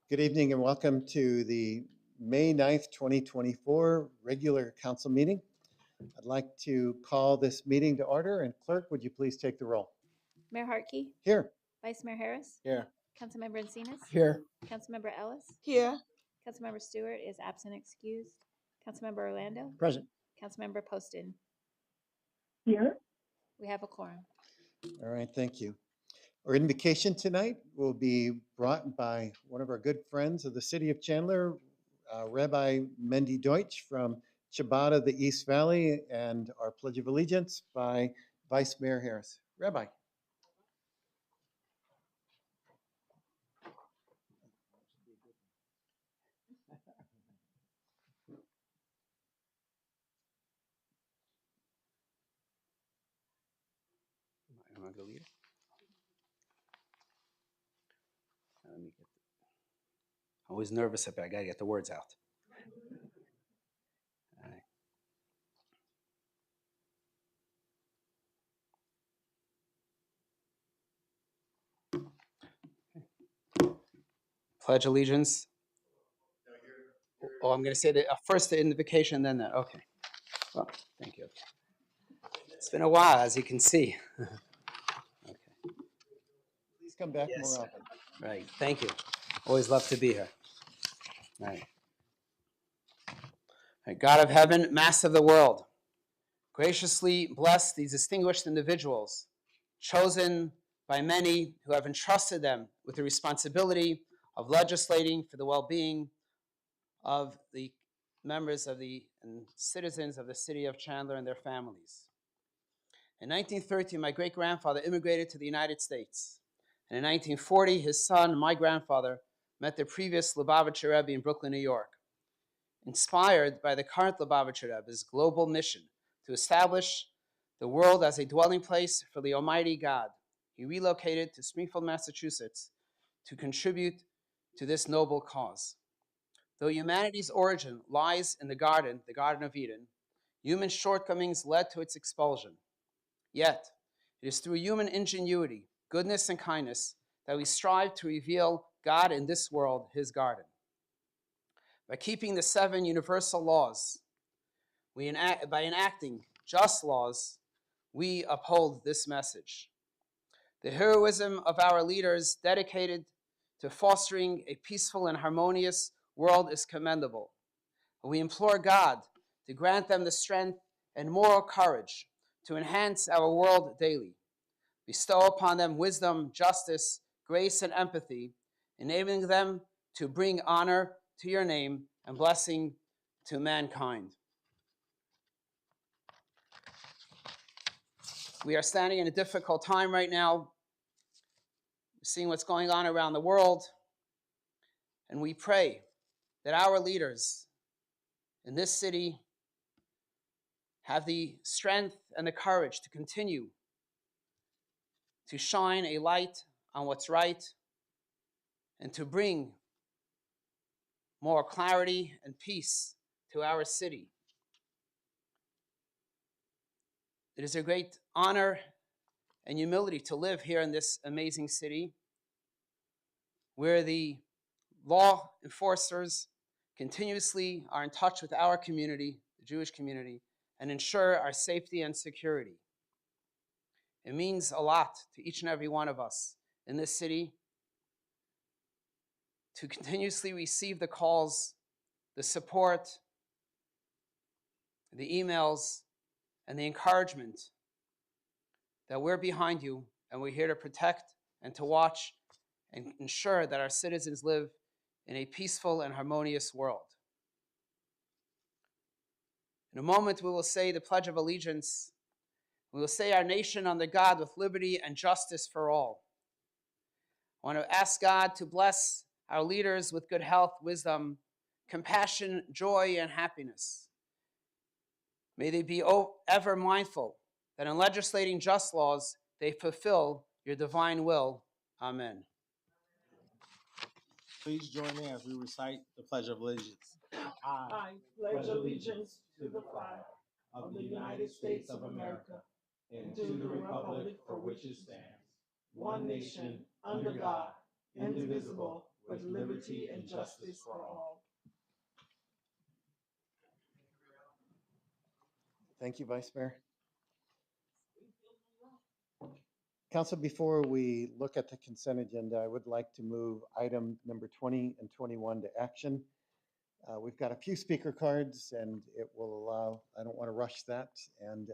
Good evening and welcome to the May 9th, 2024 regular council meeting. I'd like to call this meeting to order, and clerk, would you please take the roll? Mayor Hartke, Here. Vice Mayor Harris, Here. Councilmember Encinas, Here. Councilmember Ellis, Here. Councilmember Stewart is absent excused, Councilmember Orlando, Present. Councilmember Poston. Here. We have a quorum. All right, thank you. Our invocation tonight will be brought by one of our good friends of the city of Chandler, Rabbi Mendy Deutsch from Ciabatta, the East Valley, and our Pledge of Allegiance by Vice Mayor Harris. Rabbi. Am I going to lead it? Let me get. I'm always nervous up there. I got to get the words out. All right. Pledge allegiance. Oh, I'm going to say that first the invocation, then that. Okay. Well, thank you. It's been a while, as you can see. Okay. Please come back Yes. more often. Right. Thank you. Always love to be here. All right. All right. God of heaven, Master of the world, graciously bless these distinguished individuals chosen by many who have entrusted them with the responsibility of legislating for the well-being of the members of the and citizens of the city of Chandler and their families. In 1913, my great-grandfather immigrated to the United States. And in 1940, his son, my grandfather, met the previous Lubavitcher Rebbe in Brooklyn, New York. Inspired by the current Lubavitcher Rebbe's global mission to establish the world as a dwelling place for the Almighty God, he relocated to Springfield, Massachusetts to contribute to this noble cause. Though humanity's origin lies in the Garden of Eden, human shortcomings led to its expulsion. Yet, it is through human ingenuity, goodness, and kindness that we strive to reveal God in this world, his garden. By keeping the 7 universal laws, by enacting just laws, we uphold this message. The heroism of our leaders dedicated to fostering a peaceful and harmonious world is commendable. We implore God to grant them the strength and moral courage to enhance our world daily. Bestow upon them wisdom, justice, grace, and empathy, enabling them to bring honor to your name and blessing to mankind. We are standing in a difficult time right now, seeing what's going on around the world, and we pray that our leaders in this city have the strength and the courage to continue to shine a light on what's right and to bring more clarity and peace to our city. It is a great honor and humility to live here in this amazing city where the law enforcers continuously are in touch with our community, the Jewish community, and ensure our safety and security. It means a lot to each and every one of us in this city to continuously receive the calls, the support, the emails, and the encouragement that we're behind you and we're here to protect and to watch and ensure that our citizens live in a peaceful and harmonious world. In a moment, we will say the Pledge of Allegiance. We will say our nation under God with liberty and justice for all. I want to ask God to bless our leaders with good health, wisdom, compassion, joy, and happiness. May they be ever mindful that in legislating just laws, they fulfill your divine will. Amen. Please join me as we recite the Pledge of Allegiance. I pledge allegiance to the flag of the United States of America and to the republic for which it stands, one nation, under God, indivisible, with liberty and justice for all. Thank you, Vice Mayor. Council, before we look at the consent agenda, I would like to move item number 20 and 21 to action. We've got a few speaker cards and it will allow, I don't want to rush that. And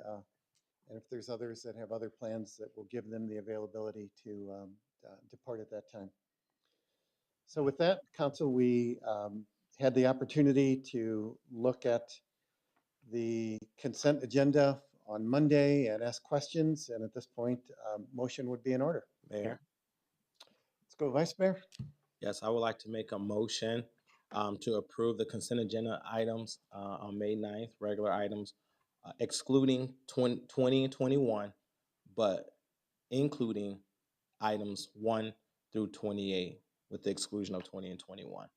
if there's others that have other plans, that will give them the availability to depart at that time. So with that, Council, we had the opportunity to look at the consent agenda on Monday and ask questions. And at this point, motion would be in order. Mayor, Let's go, Vice Mayor. yes, I would like to make a motion to approve the consent agenda items on May 9th, regular items, excluding 20 and 21, but including items 1 through 28 with the exclusion of 20 and 21.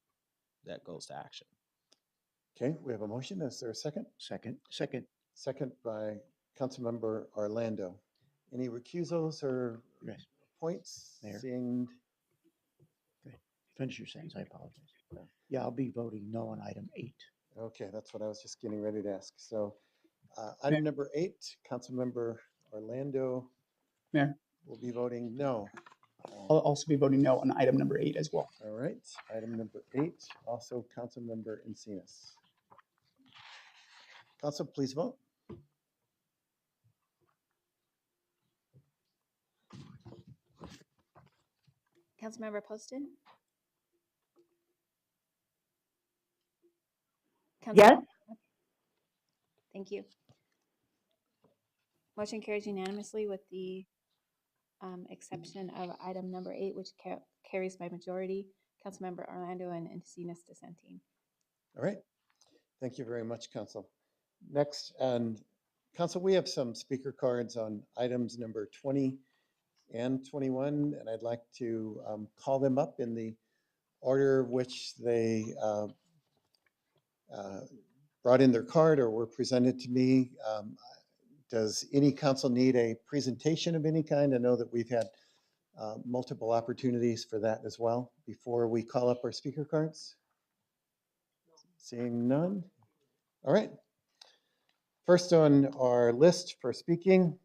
That goes to action. Okay, we have a motion. Is there a second? Second. Second by Councilmember Orlando. Any recusals or Yes. points? Mayor. Seeing, Finish your sentence. I apologize. Yeah, I'll be voting no on item 8. okay, that's what I was just getting ready to ask. So item number 8, Councilmember Orlando Mayor. will be voting no. I'll also be voting no on item number 8 as well. All right, item number 8, also Councilmember Encinas. Council, please vote. Councilmember Poston? Yes. Thank you. Motion carries unanimously with the exception of item number 8, which carries by majority. Councilmember Orlando and Encinas dissenting. All right, thank you very much, Council. Next, and Council, we have some speaker cards on items number 20 and 21, and I'd like to call them up in the order which they brought in their card or were presented to me. Does any council need a presentation of any kind? I know that we've had multiple opportunities for that as well before we call up our speaker cards. Seeing none. All right. First on our list for speaking,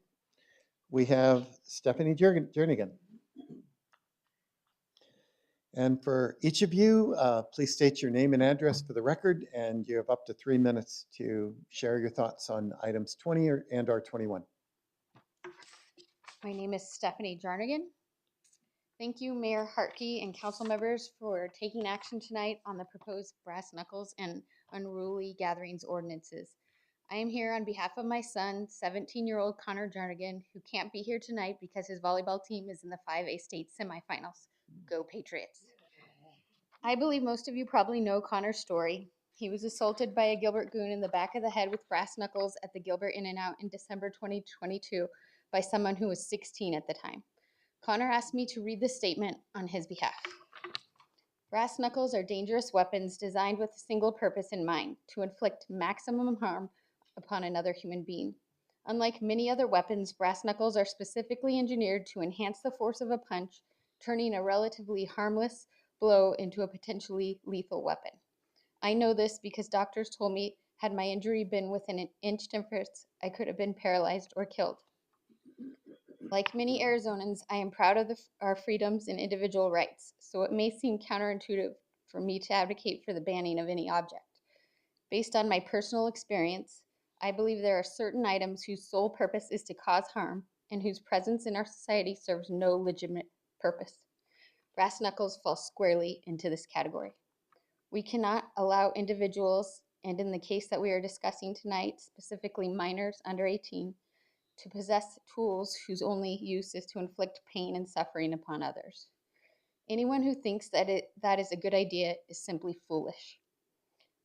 we have Stephanie Jernigan. And for each of you, please state your name and address for the record, and you have up to 3 minutes to share your thoughts on items 20 and or 21. My name is Stephanie Jarnigan. Thank you, Mayor Hartke and council members for taking action tonight on the proposed brass knuckles and unruly gatherings ordinances. I am here on behalf of my son, 17-year-old Connor Jarnigan, who can't be here tonight because his volleyball team is in the 5A state semifinals. Go Patriots. I believe most of you probably know Connor's story. He was assaulted by a Gilbert goon in the back of the head with brass knuckles at the Gilbert In-N-Out in December 2022 by someone who was 16 at the time. Connor asked me to read the statement on his behalf. Brass knuckles are dangerous weapons designed with a single purpose in mind, to inflict maximum harm upon another human being. Unlike many other weapons, brass knuckles are specifically engineered to enhance the force of a punch, turning a relatively harmless blow into a potentially lethal weapon. I know this because doctors told me had my injury been within an inch difference, I could have been paralyzed or killed. Like many Arizonans, I am proud of our freedoms and individual rights, so it may seem counterintuitive for me to advocate for the banning of any object. Based on my personal experience, I believe there are certain items whose sole purpose is to cause harm and whose presence in our society serves no legitimate purpose. Brass knuckles fall squarely into this category. We cannot allow individuals, and in the case that we are discussing tonight, specifically minors under 18, to possess tools whose only use is to inflict pain and suffering upon others. Anyone who thinks that that is a good idea is simply foolish.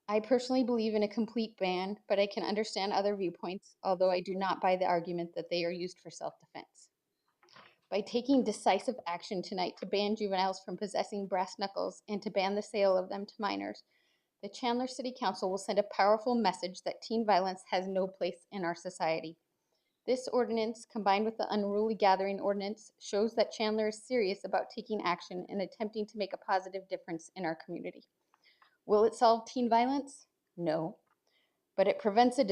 I personally believe in a complete ban, but I can understand other viewpoints, although I do not buy the argument that they are used for self-defense. By taking decisive action tonight to ban juveniles from possessing brass knuckles and to ban the sale of them to minors, the Chandler City Council will send a powerful message that teen violence has no place in our society. This ordinance, combined with the unruly gathering ordinance, shows that Chandler is serious about taking action and attempting to make a positive difference in our community. Will it solve teen violence? No. But if it prevents a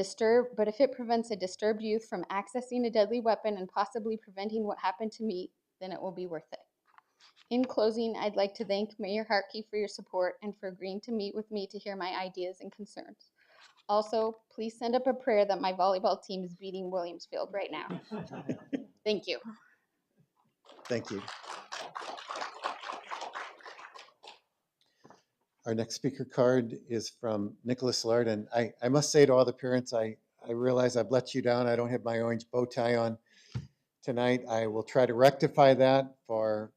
disturbed youth from accessing a deadly weapon and possibly preventing what happened to me, then it will be worth it. In closing, I'd like to thank Mayor Hartke for your support and for agreeing to meet with me to hear my ideas and concerns. Also, please send up a prayer that my volleyball team is beating Williamsfield right now. Thank you. Thank you. Our next speaker card is from Nicholas Lard, and I must say to all the parents, I realize I've let you down. I don't have my orange bow tie on tonight. I will try to rectify that for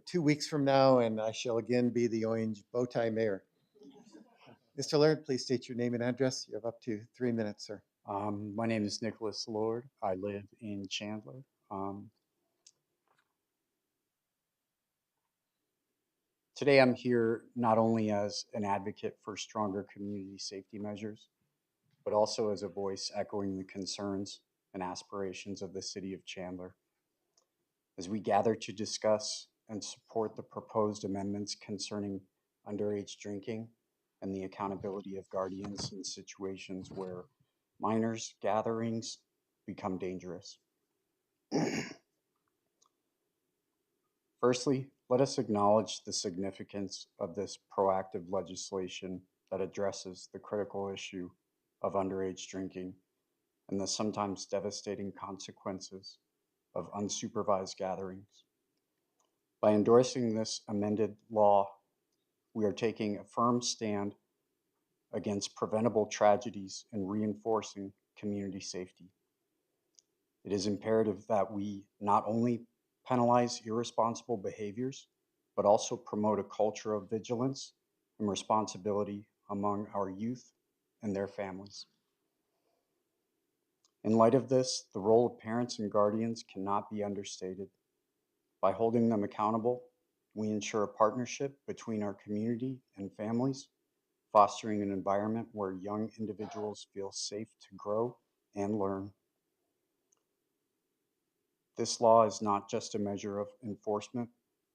2 weeks from now, and I shall again be the orange bow tie mayor. Mr. Laird, please state your name and address. You have up to 3 minutes, sir. My name is Nicholas Lord. I live in Chandler. Today I'm here not only as an advocate for stronger community safety measures, but also as a voice echoing the concerns and aspirations of the city of Chandler. As we gather to discuss and support the proposed amendments concerning underage drinking and the accountability of guardians in situations where minors' gatherings become dangerous. Firstly, let us acknowledge the significance of this proactive legislation that addresses the critical issue of underage drinking and the sometimes devastating consequences of unsupervised gatherings. By endorsing this amended law, we are taking a firm stand against preventable tragedies and reinforcing community safety. It is imperative that we not only penalize irresponsible behaviors, but also promote a culture of vigilance and responsibility among our youth and their families. In light of this, the role of parents and guardians cannot be understated. By holding them accountable, we ensure a partnership between our community and families, fostering an environment where young individuals feel safe to grow and learn. This law is not just a measure of enforcement,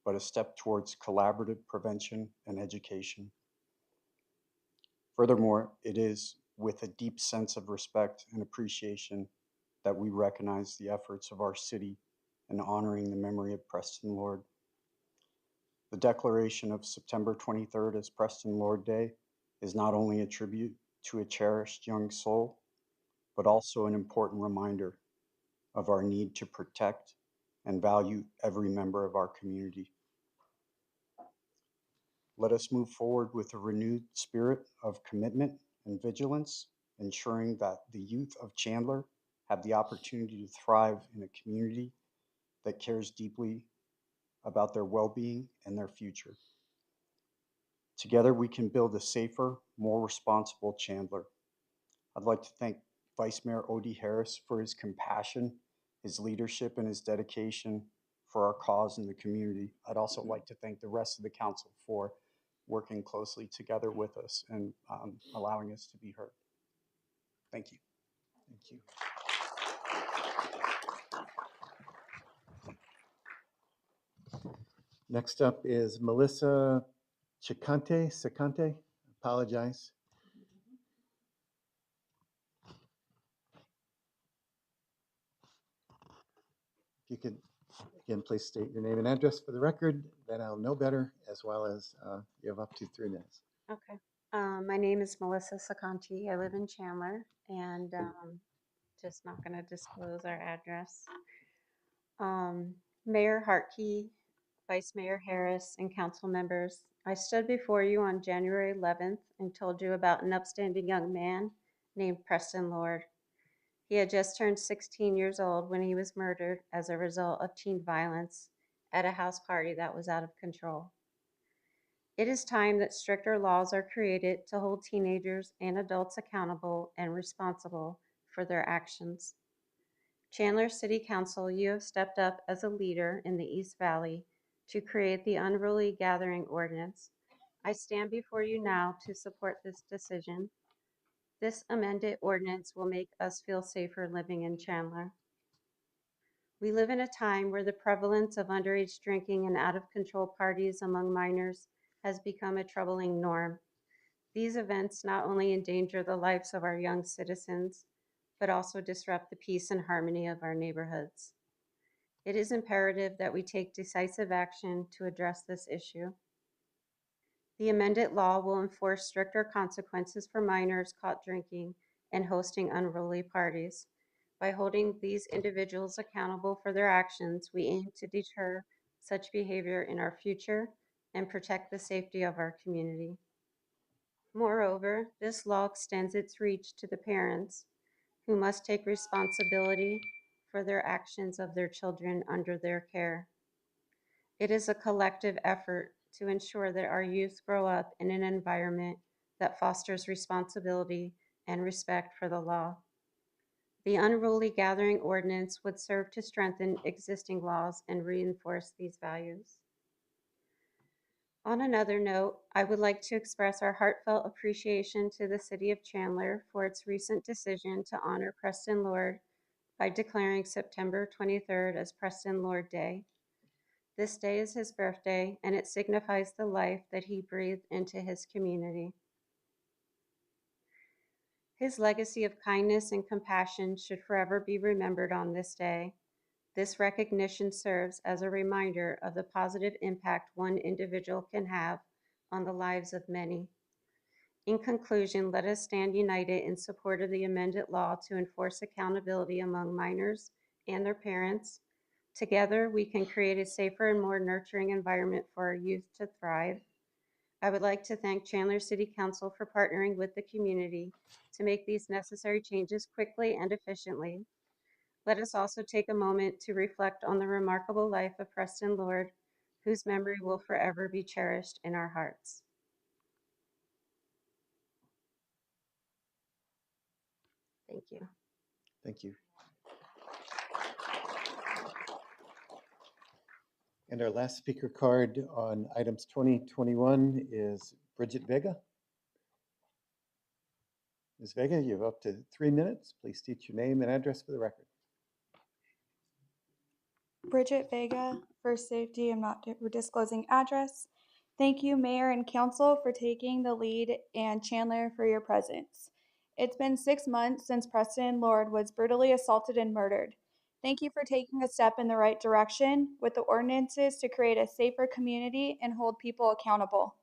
but a step towards collaborative prevention and education. Furthermore, it is with a deep sense of respect and appreciation that we recognize the efforts of our city in honoring the memory of Preston Lord. The declaration of September 23rd as Preston Lord Day is not only a tribute to a cherished young soul, but also an important reminder of our need to protect and value every member of our community. Let us move forward with a renewed spirit of commitment and vigilance, ensuring that the youth of Chandler have the opportunity to thrive in a community that cares deeply about their well-being and their future. Together, we can build a safer, more responsible Chandler. I'd like to thank Vice Mayor Odie Harris for his compassion, his leadership, and his dedication for our cause in the community. I'd also like to thank the rest of the council for working closely together with us and allowing us to be heard. Thank you. Thank you. Next up is Melissa Secante. Apologize. If you could, again, please state your name and address for the record, then I'll know better, as well as you have up to 3 minutes. Okay. My name is Melissa Sacanti. I live in Chandler and just not going to disclose our address. Mayor Hartke, Vice Mayor Harris, and council members, I stood before you on January 11th and told you about an upstanding young man named Preston Lord. He had just turned 16 years old when he was murdered as a result of teen violence at a house party that was out of control. It is time that stricter laws are created to hold teenagers and adults accountable and responsible for their actions. Chandler City Council, you have stepped up as a leader in the East Valley to create the Unruly Gathering Ordinance. I stand before you now to support this decision. This amended ordinance will make us feel safer living in Chandler. We live in a time where the prevalence of underage drinking and out of control parties among minors has become a troubling norm. These events not only endanger the lives of our young citizens, but also disrupt the peace and harmony of our neighborhoods. It is imperative that we take decisive action to address this issue. The amended law will enforce stricter consequences for minors caught drinking and hosting unruly parties. By holding these individuals accountable for their actions, we aim to deter such behavior in our future and protect the safety of our community. Moreover, this law extends its reach to the parents who must take responsibility for their actions of their children under their care. It is a collective effort to ensure that our youth grow up in an environment that fosters responsibility and respect for the law. The unruly gathering ordinance would serve to strengthen existing laws and reinforce these values. On another note, I would like to express our heartfelt appreciation to the City of Chandler for its recent decision to honor Preston Lord by declaring September 23rd as Preston Lord Day. This day is his birthday, and it signifies the life that he breathed into his community. His legacy of kindness and compassion should forever be remembered on this day. This recognition serves as a reminder of the positive impact one individual can have on the lives of many. In conclusion, let us stand united in support of the amended law to enforce accountability among minors and their parents. Together, we can create a safer and more nurturing environment for our youth to thrive. I would like to thank Chandler City Council for partnering with the community to make these necessary changes quickly and efficiently. Let us also take a moment to reflect on the remarkable life of Preston Lord, whose memory will forever be cherished in our hearts. Thank you. Thank you. And our last speaker card on items 2021 is Bridget Vega. Ms. Vega, you have up to 3 minutes. Please state your name and address for the record. Bridget Vega, for safety, I'm not disclosing address. Thank you, Mayor and Council, for taking the lead, and Chandler for your presence. It's been 6 months since Preston Lord was brutally assaulted and murdered. Thank you for taking a step in the right direction with the ordinances to create a safer community and hold people accountable.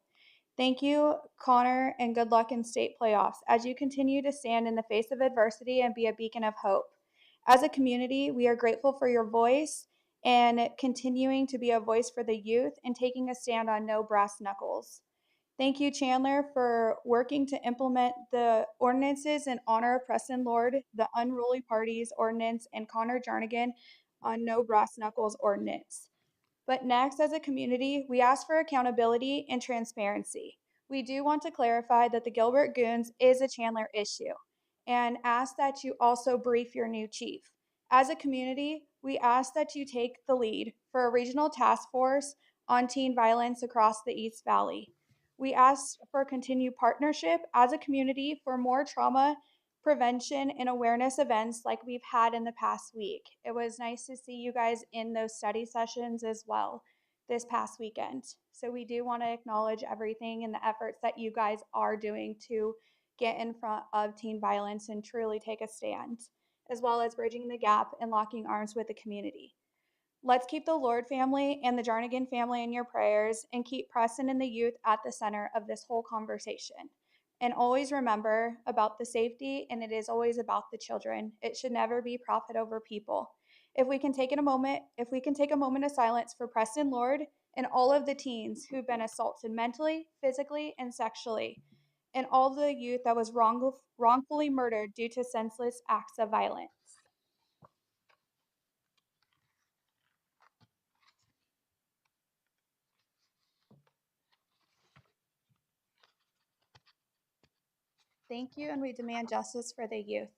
Thank you, Connor, and good luck in state playoffs as you continue to stand in the face of adversity and be a beacon of hope. As a community, we are grateful for your voice and continuing to be a voice for the youth and taking a stand on no brass knuckles. Thank you, Chandler, for working to implement the ordinances in honor of Preston Lord, the Unruly Parties Ordinance, and Connor Jarnigan on no brass knuckles ordinance. But next, as a community, we ask for accountability and transparency. We do want to clarify that the Gilbert Goons is a Chandler issue and ask that you also brief your new chief. As a community, we ask that you take the lead for a regional task force on teen violence across the East Valley. We ask for continued partnership as a community for more trauma prevention and awareness events like we've had in the past week. It was nice to see you guys in those study sessions as well this past weekend. So we do want to acknowledge everything and the efforts that you guys are doing to get in front of teen violence and truly take a stand, as well as bridging the gap and locking arms with the community. Let's keep the Lord family and the Jarnigan family in your prayers and keep Preston and the youth at the center of this whole conversation. And always remember about the safety, and it is always about the children. It should never be profit over people. If we can take a moment of silence for Preston Lord and all of the teens who've been assaulted mentally, physically, and sexually, and all the youth that was wrongfully murdered due to senseless acts of violence. Thank you, and we demand justice for the youth.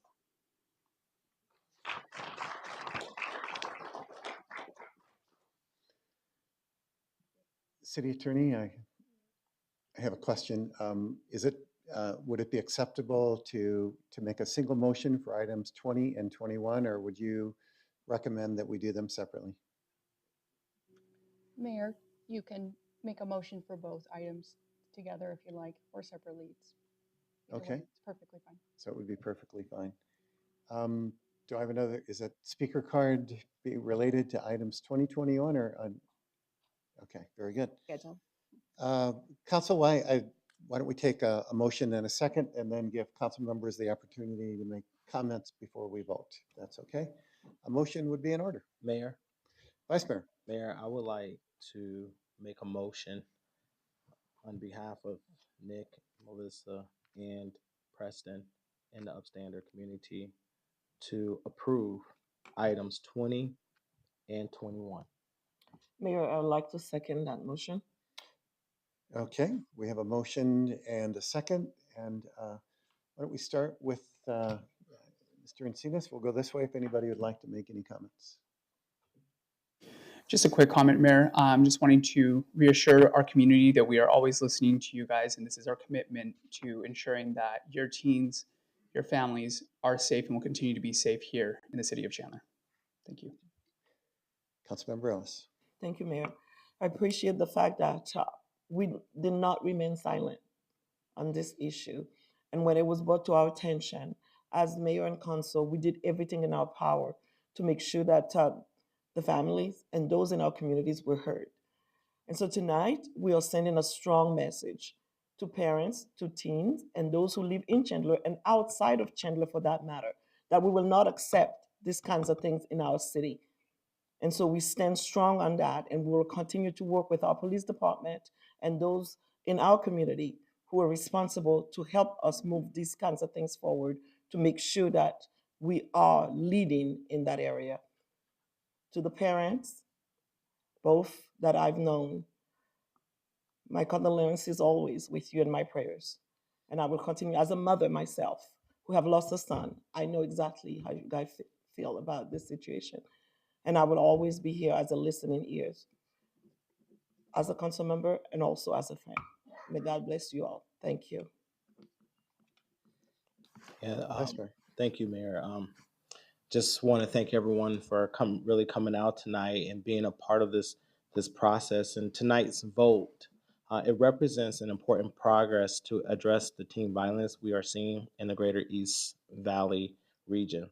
City Attorney, I have a question. Would it be acceptable to make a single motion for items 20 and 21, or would you recommend that we do them separately. Mayor, you can make a motion for both items together if you like, or separate leads. Either way, Okay. it's perfectly fine. So it would be perfectly fine. Do I have another, is that speaker card be related to items 2021 or on? Okay, very good. Schedule. Council, why don't we take a motion and a second and then give council members the opportunity to make comments before we vote. That's okay. A motion would be in order. Mayor, Vice Mayor. Mayor, I would like to make a motion on behalf of Nick, Melissa, and Preston and the upstander community to approve items 20 and 21. Mayor, I would like to second that motion. Okay, we have a motion and a second. And why don't we start with Mr. Encinas? We'll go this way if anybody would like to make any comments. Just a quick comment, Mayor. I'm just wanting to reassure our community that we are always listening to you guys, and this is our commitment to ensuring that your teens, your families are safe and will continue to be safe here in the city of Chandler. Thank you. Councilmember Ellis. Thank you, Mayor. I appreciate the fact that we did not remain silent on this issue. And when it was brought to our attention, as mayor and council, we did everything in our power to make sure that the families and those in our communities were heard. And so tonight, we are sending a strong message to parents, to teens, and those who live in Chandler and outside of Chandler for that matter, that we will not accept these kinds of things in our city. And so we stand strong on that, and we will continue to work with our police department and those in our community who are responsible to help us move these kinds of things forward to make sure that we are leading in that area. To the parents, both that I've known, my condolences always with you in my prayers. And I will continue as a mother myself who have lost a son. I know exactly how you guys feel about this situation. And I will always be here as a listening ears, as a council member and also as a friend. May God bless you all. Thank you. Yeah, Vice Mayor. thank you, Mayor. Just want to thank everyone for really coming out tonight and being a part of this process. And tonight's vote, it represents an important progress to address the teen violence we are seeing in the Greater East Valley region.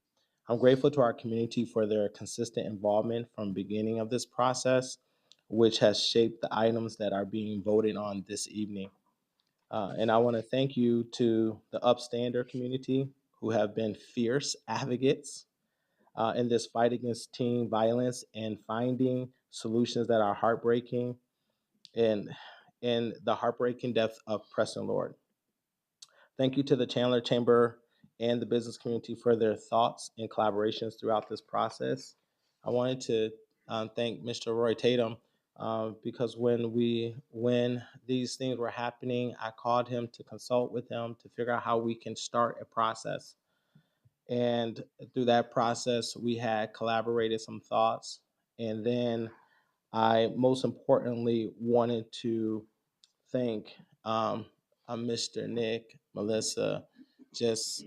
I'm grateful to our community for their consistent involvement from the beginning of this process, which has shaped the items that are being voted on this evening. And I want to thank you to the upstander community who have been fierce advocates in this fight against teen violence and finding solutions that are heartbreaking and in the heartbreaking death of Preston Lord. Thank you to the Chandler Chamber and the business community for their thoughts and collaborations throughout this process. I wanted to thank Mr. Roy Tatum because when these things were happening, I called him to consult with him to figure out how we can start a process. And through that process, we had collaborated some thoughts. And then I most importantly wanted to thank Mr. Nick, Melissa, just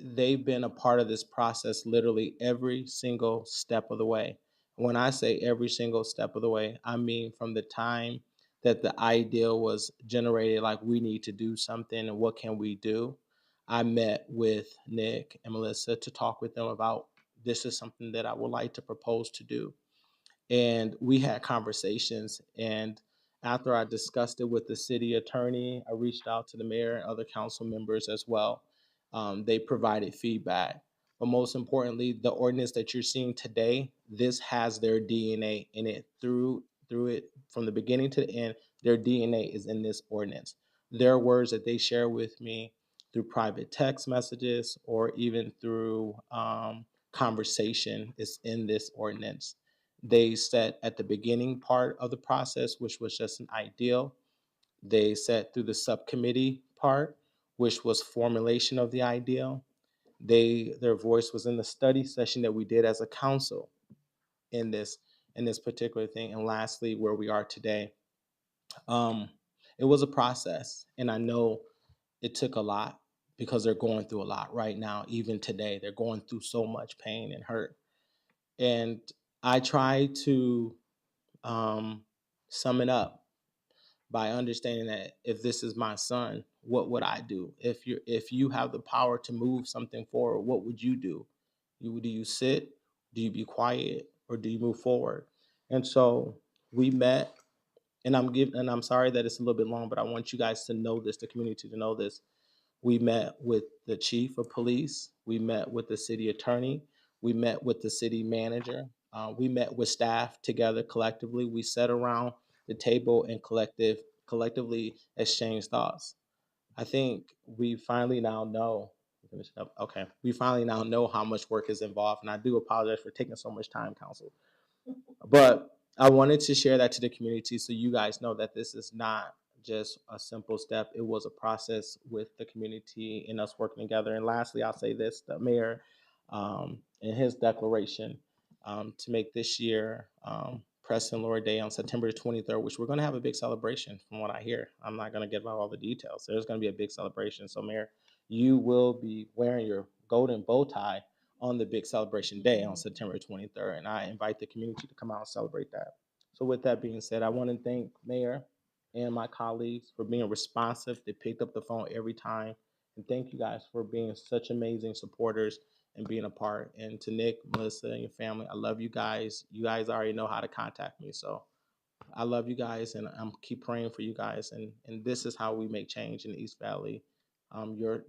they've been a part of this process literally every single step of the way. When I say every single step of the way, I mean from the time that the idea was generated, like we need to do something and what can we do. I met with Nick and Melissa to talk with them about this is something that I would like to propose to do. And we had conversations. And after I discussed it with the city attorney, I reached out to the mayor and other council members as well. They provided feedback. But most importantly, the ordinance that you're seeing today, this has their DNA in it through it from the beginning to the end. Their DNA is in this ordinance. There are words that they share with me through private text messages or even through conversation is in this ordinance. They said at the beginning part of the process, which was just an ideal. They said through the subcommittee part, which was formulation of the ideal. Their voice was in the study session that we did as a council in this particular thing. And lastly, where we are today. It was a process, and I know it took a lot because they're going through a lot right now. Even today, they're going through so much pain and hurt. And I try to sum it up by understanding that if this is my son, what would I do? If you have the power to move something forward, what would you do? Do you sit? Do you be quiet? Or do you move forward? And so we met, and I'm sorry that it's a little bit long, but I want you guys to know this, the community to know this. We met with the chief of police. We met with the city attorney. We met with the city manager. We met with staff together collectively. We sat around the table and collectively exchanged thoughts. I think we finally now know. Finish it up. Okay, we finally now know how much work is involved, and I do apologize for taking so much time, council. But I wanted to share that to the community so you guys know that this is not just a simple step. It was a process with the community and us working together. And lastly, I'll say this, the mayor in his declaration to make this year Preston Lord Day on September 23rd, which we're going to have a big celebration from what I hear. I'm not going to give out all the details. There's going to be a big celebration. So Mayor, you will be wearing your golden bow tie on the big celebration day on September 23rd. And I invite the community to come out and celebrate that. So with that being said, I want to thank Mayor and my colleagues for being responsive. They picked up the phone every time. And thank you guys for being such amazing supporters and being a part. And to Nick, Melissa, and your family, I love you guys. You guys already know how to contact me. So I love you guys, and I'm keep praying for you guys. And this is how we make change in the East Valley.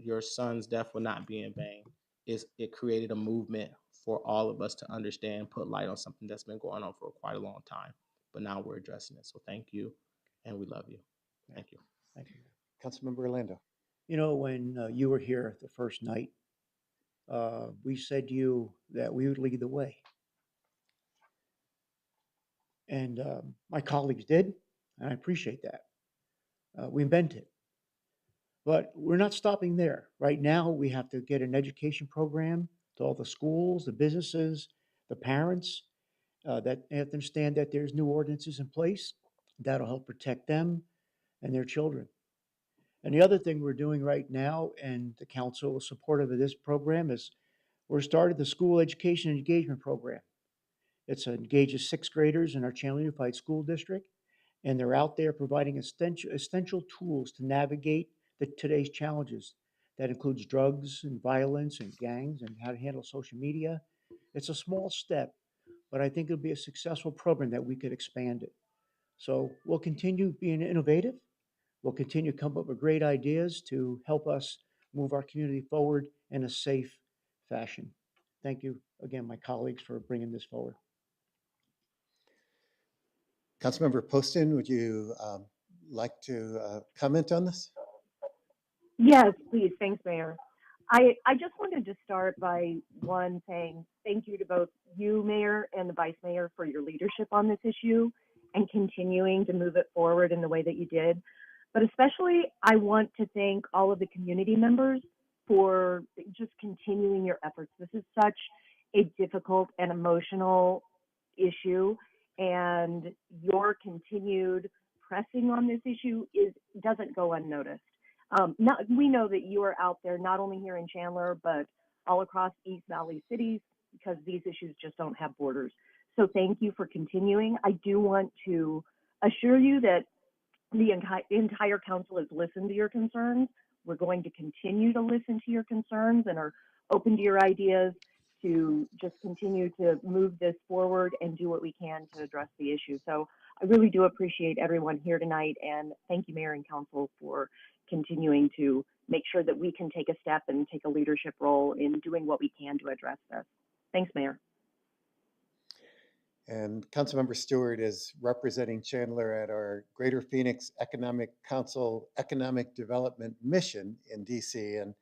Your son's death will not be in vain. It created a movement for all of us to understand, put light on something that's been going on for quite a long time. But now we're addressing it. So thank you, and we love you. Thank you. Thank you. Councilmember Orlando. You know, when you were here the first night, we said to you that we would lead the way. And my colleagues did, and I appreciate that. We meant it. But we're not stopping there. Right now, we have to get an education program to all the schools, the businesses, the parents, that they have to understand that there's new ordinances in place that'll help protect them and their children. And the other thing we're doing right now, and the council is supportive of this program, is we're started the school education engagement program. It engages sixth graders in our Chandler Unified School District, and they're out there providing essential tools to navigate today's challenges. That includes drugs and violence and gangs and how to handle social media. It's a small step, but I think it'll be a successful program that we could expand it. So we'll continue being innovative. We'll continue to come up with great ideas to help us move our community forward in a safe fashion. Thank you again, my colleagues, for bringing this forward. Councilmember Poston, would you like to comment on this? Yes, please. Thanks, Mayor. I just wanted to start by one saying thank you to both you, Mayor, and the Vice Mayor for your leadership on this issue and continuing to move it forward in the way that you did. But especially, I want to thank all of the community members for just continuing your efforts. This is such a difficult and emotional issue, and your continued pressing on this issue doesn't go unnoticed. We know that you are out there not only here in Chandler, but all across East Valley cities because these issues just don't have borders. So thank you for continuing. I do want to assure you that the entire council has listened to your concerns. We're going to continue to listen to your concerns and are open to your ideas to just continue to move this forward and do what we can to address the issue. So I really do appreciate everyone here tonight, and thank you, Mayor and Council, for continuing to make sure that we can take a step and take a leadership role in doing what we can to address this. Thanks, Mayor. And Councilmember Stewart is representing Chandler at our Greater Phoenix Economic Council Economic Development Mission in DC. And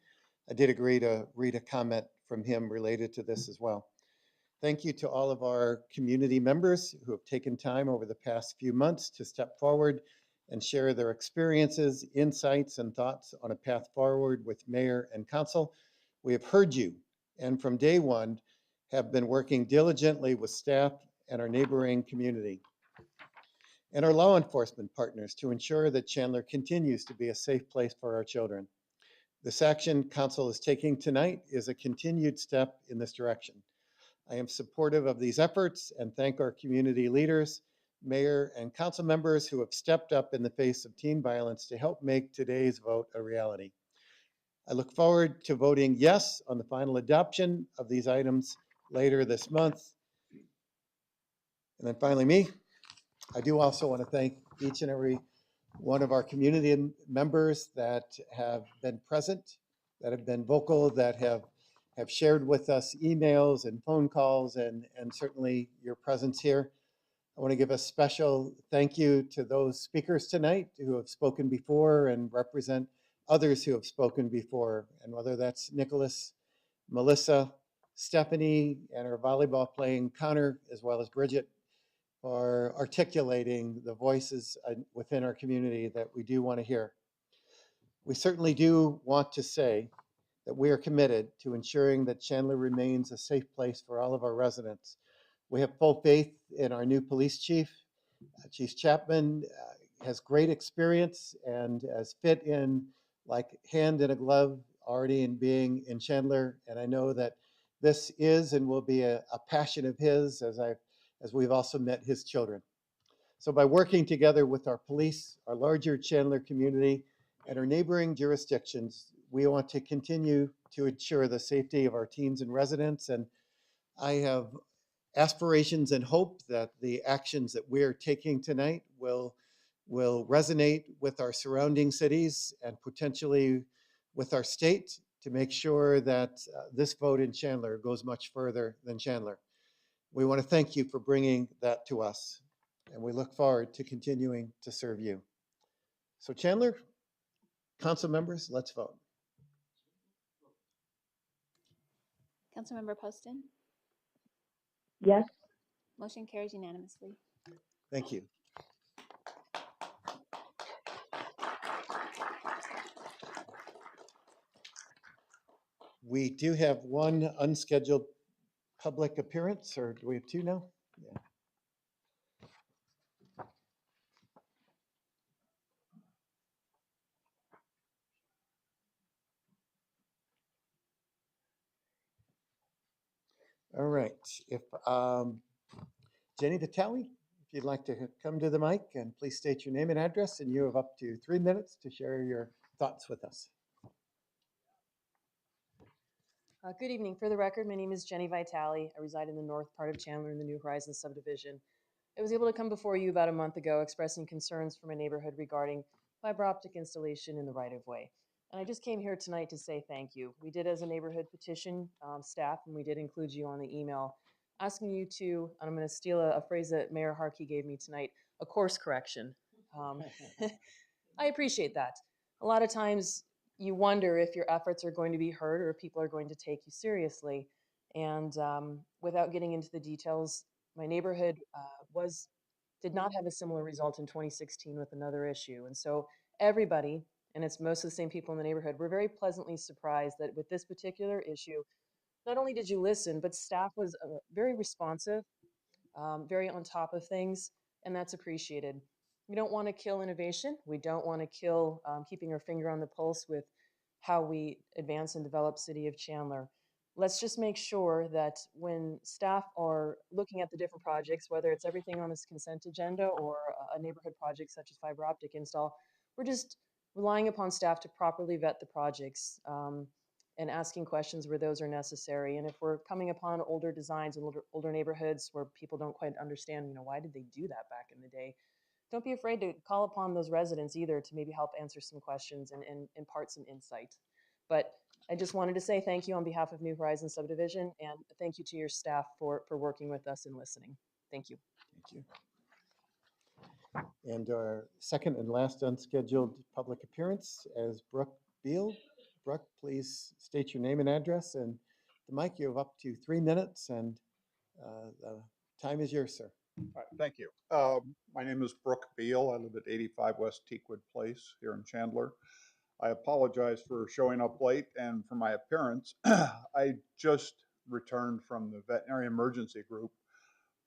I did agree to read a comment from him related to this as well. Thank you to all of our community members who have taken time over the past few months to step forward and share their experiences, insights, and thoughts on a path forward with Mayor and Council. We have heard you, and from day one, have been working diligently with staff and our neighboring community and our law enforcement partners to ensure that Chandler continues to be a safe place for our children. This action Council is taking tonight is a continued step in this direction. I am supportive of these efforts and thank our community leaders, mayor, and council members who have stepped up in the face of teen violence to help make today's vote a reality. I look forward to voting yes on the final adoption of these items later this month. And then finally, me, I do also want to thank each and every one of our community members that have been present, that have been vocal, that have shared with us emails and phone calls and certainly your presence here. I want to give a special thank you to those speakers tonight who have spoken before and represent others who have spoken before. And whether that's Nicholas, Melissa, Stephanie, and our volleyball playing Connor, as well as Bridget, for articulating the voices within our community that we do want to hear. We certainly do want to say that we are committed to ensuring that Chandler remains a safe place for all of our residents. We have full faith in our new police chief. Chief Chapman has great experience and has fit in like hand in a glove already in being in Chandler. And I know that this is and will be a passion of his as we've also met his children. So by working together with our police, our larger Chandler community, and our neighboring jurisdictions, we want to continue to ensure the safety of our teens and residents. And I have aspirations and hope that the actions that we're taking tonight will resonate with our surrounding cities and potentially with our state to make sure that this vote in Chandler goes much further than Chandler. We want to thank you for bringing that to us, and we look forward to continuing to serve you. So Chandler, council members, let's vote. Councilmember Poston, Yes. motion carries unanimously. Thank you. We do have one unscheduled public appearance, or do we have two now? Yeah. All right. If Jenny Vitale, if you'd like to come to the mic and please state your name and address, and you have up to 3 minutes to share your thoughts with us. Good evening. For the record, my name is Jenny Vitale. I reside in the north part of Chandler in the New Horizons subdivision. I was able to come before you about a month ago expressing concerns for my neighborhood regarding fiber optic installation in the right-of-way. And I just came here tonight to say thank you. We did as a neighborhood petition staff, and we did include you on the email, asking you to, and I'm going to steal a phrase that Mayor Harkey gave me tonight, a course correction. I appreciate that. A lot of times you wonder if your efforts are going to be heard or if people are going to take you seriously. And without getting into the details, my neighborhood did not have a similar result in 2016 with another issue. And so everybody, and it's most of the same people in the neighborhood, were very pleasantly surprised that with this particular issue, not only did you listen, but staff was very responsive, very on top of things, and that's appreciated. We don't want to kill innovation. We don't want to kill keeping our finger on the pulse with how we advance and develop City of Chandler. Let's just make sure that when staff are looking at the different projects, whether it's everything on this consent agenda or a neighborhood project such as fiber optic install, we're just relying upon staff to properly vet the projects. And asking questions where those are necessary. And if we're coming upon older designs and older neighborhoods where people don't quite understand, why did they do that back in the day? Don't be afraid to call upon those residents either to maybe help answer some questions and impart some insight. But I just wanted to say thank you on behalf of New Horizons Subdivision, and thank you to your staff for working with us and listening. Thank you. Thank you. And our second and last unscheduled public appearance is Brooke Beal. Brooke, please state your name and address, and the mic, you have up to 3 minutes, and the time is yours, sir. All right, thank you. My name is Brooke Beal. I live at 85 West Teakwood Place here in Chandler. I apologize for showing up late and for my appearance. I just returned from the veterinary emergency group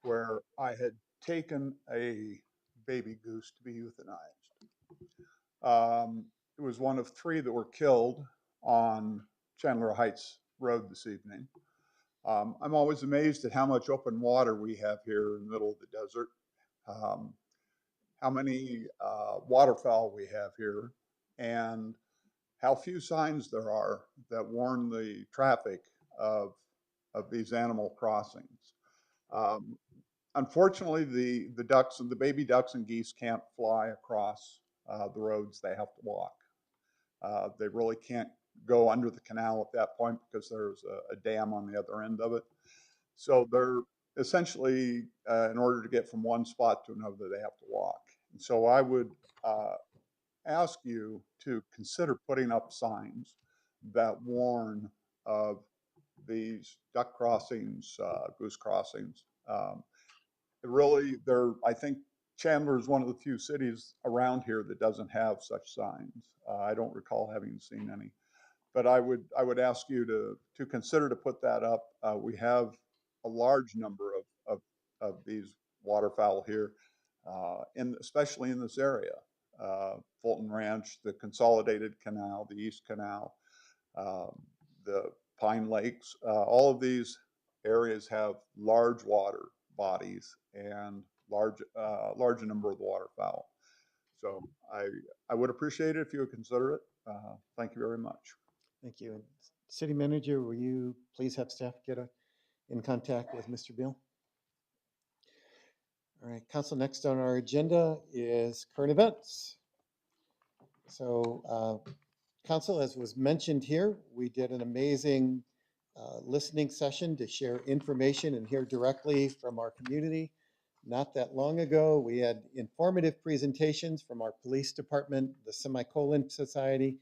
where I had taken a baby goose to be euthanized. It was one of 3 that were killed on Chandler Heights Road this evening. I'm always amazed at how much open water we have here in the middle of the desert, um, how many waterfowl we have here, and how few signs there are that warn the traffic of, of these animal crossings. Um, Unfortunately, the ducks and the baby ducks and geese can't fly across the roads. They have to walk. They really can't go under the canal at that point because there's a dam on the other end of it. So they're essentially, in order to get from one spot to another, they have to walk. And so I would uh, ask you to consider putting up signs that warn of these duck crossings, goose crossings. Really, I think Chandler is one of the few cities around here that doesn't have such signs. I don't recall having seen any, but I would ask you to consider to put that up. We have a large number of these waterfowl here, especially in this area. Fulton Ranch, the Consolidated Canal, the East Canal, um, the Pine Lakes, all of these areas have large water bodies and large number of waterfowl. So I would appreciate it if you would consider it. Thank you very much. Thank you. And City Manager, will you please have staff get in contact with Mr. Beal? All right, Council, next on our agenda is current events. So, Council, as was mentioned here, we did an amazing listening session to share information and hear directly from our community. Not that long ago, we had informative presentations from our police department, the Semicolon Society,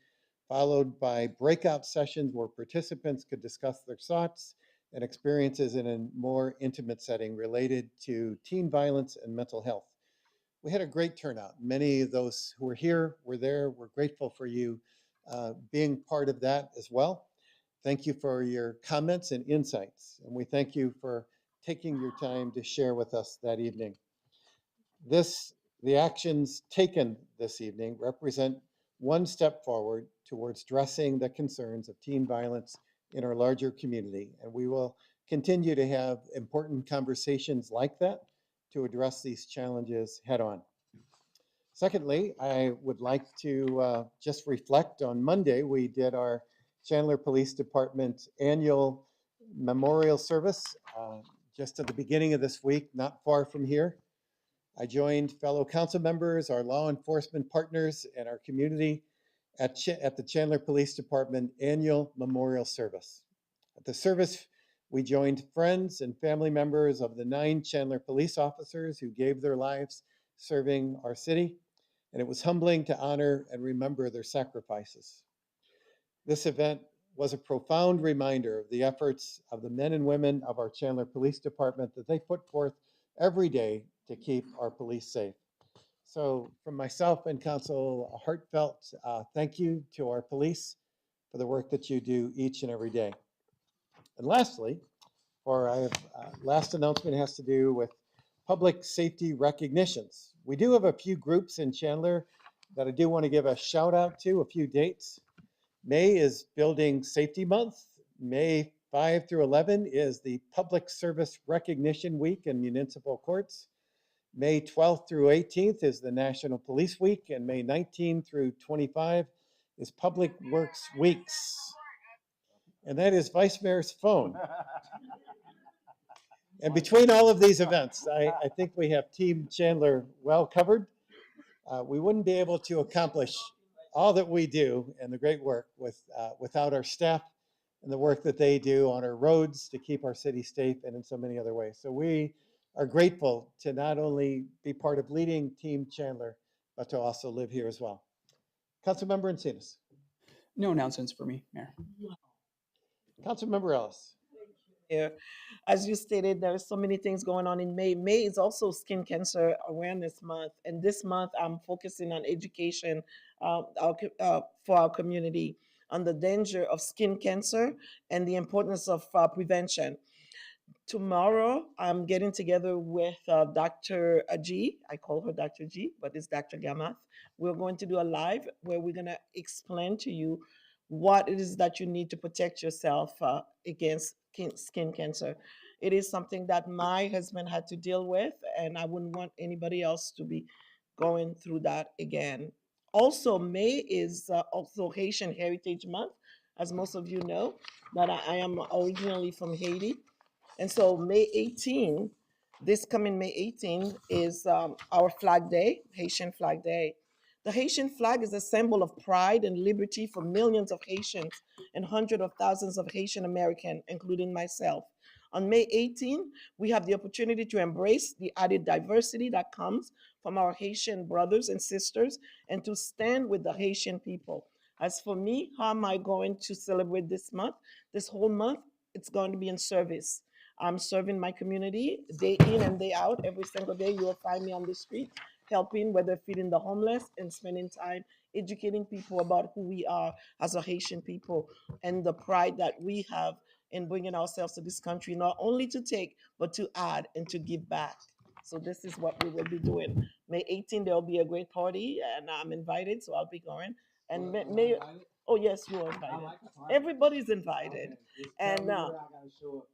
followed by breakout sessions where participants could discuss their thoughts and experiences in a more intimate setting related to teen violence and mental health. We had a great turnout. Many of those who were here were there. We're grateful for you being part of that as well. Thank you for your comments and insights, and we thank you for taking your time to share with us that evening. The actions taken this evening represent one step forward towards addressing the concerns of teen violence in our larger community, and we will continue to have important conversations like that to address these challenges head on. Secondly, I would like to just reflect on Monday, we did our Chandler Police Department annual memorial service just at the beginning of this week, not far from here. I joined fellow council members, our law enforcement partners, and our community at the Chandler Police Department annual memorial service. At the service, we joined friends and family members of the 9 Chandler police officers who gave their lives serving our city, and it was humbling to honor and remember their sacrifices. This event was a profound reminder of the efforts of the men and women of our Chandler Police Department that they put forth every day to keep our police safe. So from myself and council, a heartfelt thank you to our police for the work that you do each and every day. And lastly, last announcement has to do with public safety recognitions. We do have a few groups in Chandler that I do want to give a shout out to, a few dates. May is Building Safety Month. May 5 through 11 is the Public Service Recognition Week in municipal courts. May 12th through 18th is the National Police Week, and May 19th through 25 is Public Works Weeks. And that is Vice Mayor's phone. And between all of these events, I think we have Team Chandler well covered. We wouldn't be able to accomplish all that we do and the great work without our staff and the work that they do on our roads to keep our city safe and in so many other ways. So we are grateful to not only be part of leading Team Chandler, but to also live here as well. Councilmember Encinas. No announcements for me, Mayor. Councilmember Ellis. Yeah. As you stated, there are so many things going on in May. May is also Skin Cancer Awareness Month, and this month I'm focusing on education for our community on the danger of skin cancer and the importance of prevention. Tomorrow, I'm getting together with Dr. G. I call her Dr. G, but it's Dr. Gamath. We're going to do a live where we're going to explain to you what it is that you need to protect yourself against skin cancer. It is something that my husband had to deal with, and I wouldn't want anybody else to be going through that again. Also, May is also Haitian Heritage Month, as most of you know, that I am originally from Haiti. And so May 18, this coming May 18 is our Flag Day, Haitian Flag Day. The Haitian flag is a symbol of pride and liberty for millions of Haitians and hundreds of thousands of Haitian Americans, including myself. On May 18, we have the opportunity to embrace the added diversity that comes from our Haitian brothers and sisters and to stand with the Haitian people. As for me, how am I going to celebrate this month? This whole month, it's going to be in service. I'm serving my community day in and day out. Every single day, you will find me on the street helping, whether feeding the homeless and spending time educating people about who we are as a Haitian people and the pride that we have in bringing ourselves to this country, not only to take, but to add and to give back. So this is what we will be doing. May 18, there will be a great party, and I'm invited, so I'll be going. And oh yes, you are invited. Everybody's invited. And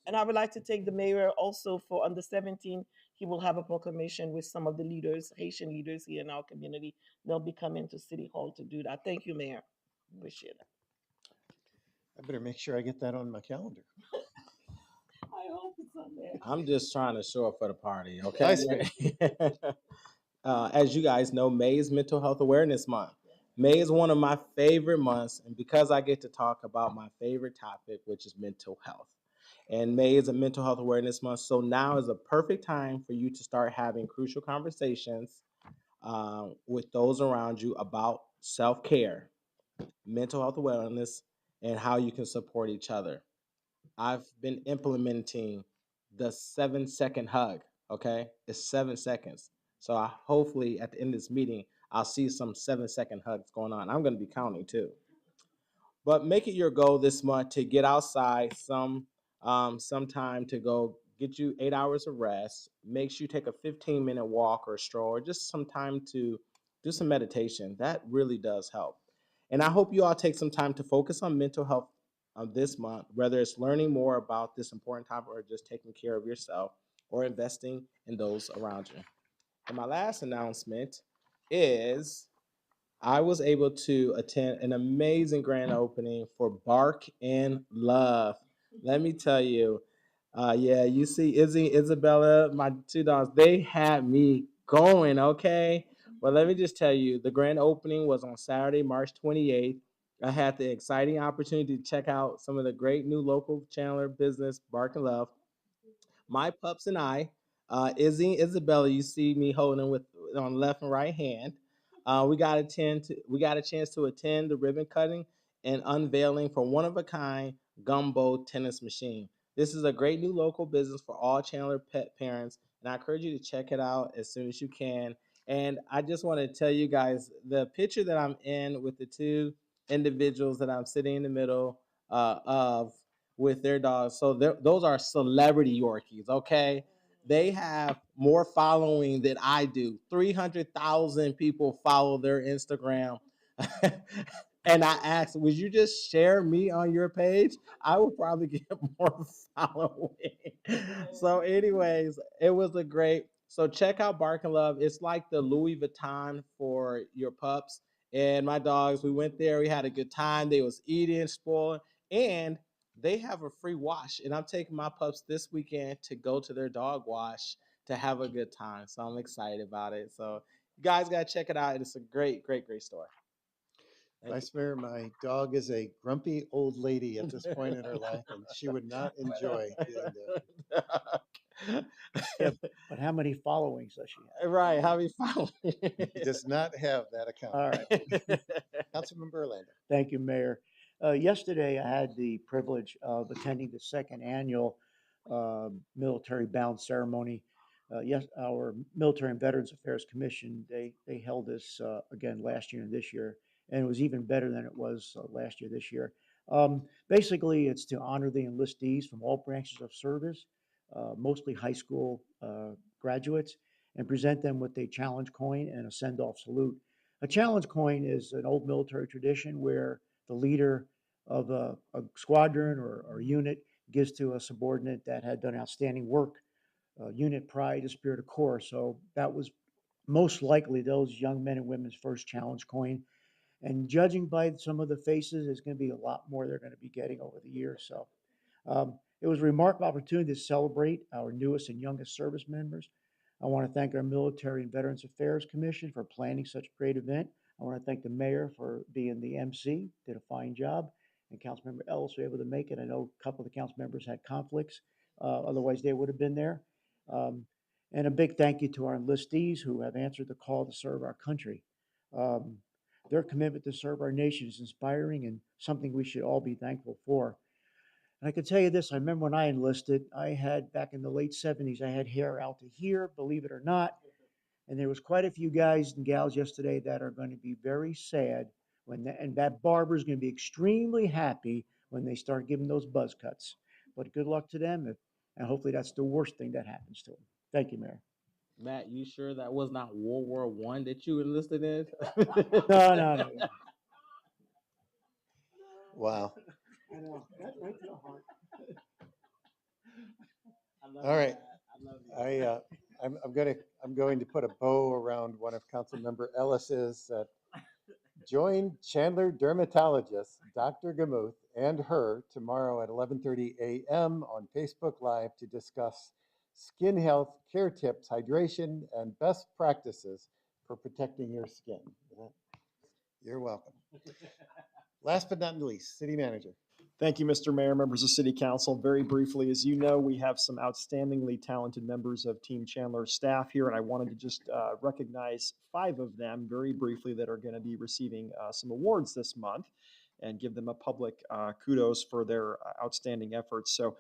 and I would like to take the mayor also for on the 17th. He will have a proclamation with some of the leaders, Haitian leaders here in our community. They'll be coming to City Hall to do that. Thank you, Mayor. Appreciate it. I better make sure I get that on my calendar. I hope it's on there. I'm just trying to show up for the party, okay? Vice Mayor. As you guys know, May is Mental Health Awareness Month. May is one of my favorite months, and because I get to talk about my favorite topic, which is mental health. And May is a Mental Health Awareness Month, so now is a perfect time for you to start having crucial conversations with those around you about self care, mental health awareness, and how you can support each other. I've been implementing the 7 second hug. Okay, it's 7 seconds. So I hopefully at the end of this meeting, I'll see some 7 second hugs going on. I'm going to be counting too. But make it your goal this month to get outside some time to go get you 8 hours of rest. Make sure you take a 15-minute walk or stroll, or just some time to do some meditation. That really does help. And I hope you all take some time to focus on mental health this month, whether it's learning more about this important topic or just taking care of yourself or investing in those around you. And my last announcement is I was able to attend an amazing grand opening for Bark in Love. Let me tell you, yeah, you see Izzy, Isabella, my two dogs, they had me going, okay? But let me just tell you, the grand opening was on Saturday, March 28th. I had the exciting opportunity to check out some of the great new local Chandler business, Bark and Love. My pups and I, Izzy and Isabella, you see me holding with on left and right hand. We got a chance to attend the ribbon cutting and unveiling for one of a kind Gumbo tennis machine. This is a great new local business for all Chandler pet parents, and I encourage you to check it out as soon as you can. And I just want to tell you guys the picture that I'm in with the two individuals that I'm sitting in the middle of with their dogs. So those are celebrity Yorkies, okay? They have more following than I do. 300,000 people follow their Instagram. And I asked, would you just share me on your page? I would probably get more following. So, anyways, it was a great. So check out Bark and Love. It's like the Louis Vuitton for your pups. And my dogs, we went there. We had a good time. They was eating, spoiling, and they have a free wash. And I'm taking my pups this weekend to go to their dog wash to have a good time. So I'm excited about it. So you guys got to check it out. It's a great, great, great store. Vice Mayor, my dog is a grumpy old lady at this point in her life, and she would not enjoy getting Yeah, but how many followings does she have? Right, how many followers? He does not have that account. All right. Councilmember Orlando. Thank you, Mayor. Yesterday, I had the privilege of attending the second annual military bound ceremony. Yes, our Military and Veterans Affairs Commission, they held this again last year and this year, and it was even better than it was last year, this year. Basically, it's to honor the enlistees from all branches of service, mostly high school graduates, and present them with a challenge coin and a send-off salute. A challenge coin is an old military tradition where the leader of a squadron or unit gives to a subordinate that had done outstanding work. Unit pride, a spirit of corps. So that was most likely those young men and women's first challenge coin. And judging by some of the faces, there's going to be a lot more they're going to be getting over the years. So it was a remarkable opportunity to celebrate our newest and youngest service members. I want to thank our Military and Veterans Affairs Commission for planning such a great event. I want to thank the mayor for being the MC, did a fine job, and Councilmember Ellis was able to make it. I know a couple of the council members had conflicts, otherwise they would have been there. Um, and a big thank you to our enlistees who have answered the call to serve our country. Um, their commitment to serve our nation is inspiring and something we should all be thankful for. And I can tell you this, I remember when I enlisted, I had back in the late 70s, I had hair out to here, believe it or not. And there was quite a few guys and gals yesterday that are going to be very sad when that, and that barber is going to be extremely happy when they start giving those buzz cuts. But good luck to them, and hopefully that's the worst thing that happens to them. Thank you, Mayor. Matt, you sure that was not World War One that you enlisted in? No. Wow. I know, that's right to the heart. All right. I'm going to put a bow around one of Councilmember Ellis's. Join Chandler dermatologist Dr. Gamuth and her tomorrow at 11:30 a.m. on Facebook Live to discuss skin health, care tips, hydration, and best practices for protecting your skin. You're welcome. Last but not least, City Manager. Thank you, Mr. Mayor, members of City Council. Very briefly, as you know, we have some outstandingly talented members of Team Chandler staff here, and I wanted to just recognize 5 of them very briefly that are going to be receiving some awards this month and give them a public kudos for their outstanding efforts. So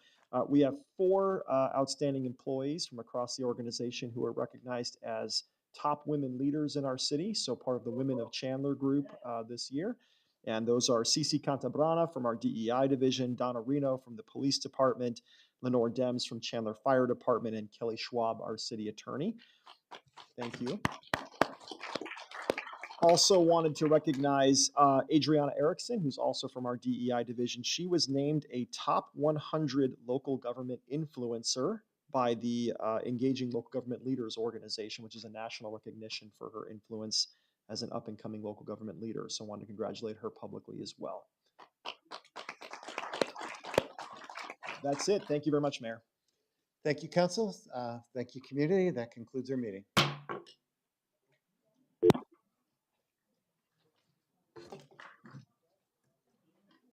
we have 4 outstanding employees from across the organization who are recognized as top women leaders in our city, so part of the Women of Chandler group this year. And those are Cici Cantabrana from our DEI division, Donna Reno from the police department, Lenore Dems from Chandler Fire Department, and Kelly Schwab, our city attorney. Thank you. Also wanted to recognize Adriana Erickson, who's also from our DEI division. She was named a top 100 local government influencer by the Engaging Local Government Leaders organization, which is a national recognition for her influence as an up-and-coming local government leader. So I wanted to congratulate her publicly as well. That's it. Thank you very much, Mayor. Thank you, Council. Thank you, community. That concludes our meeting.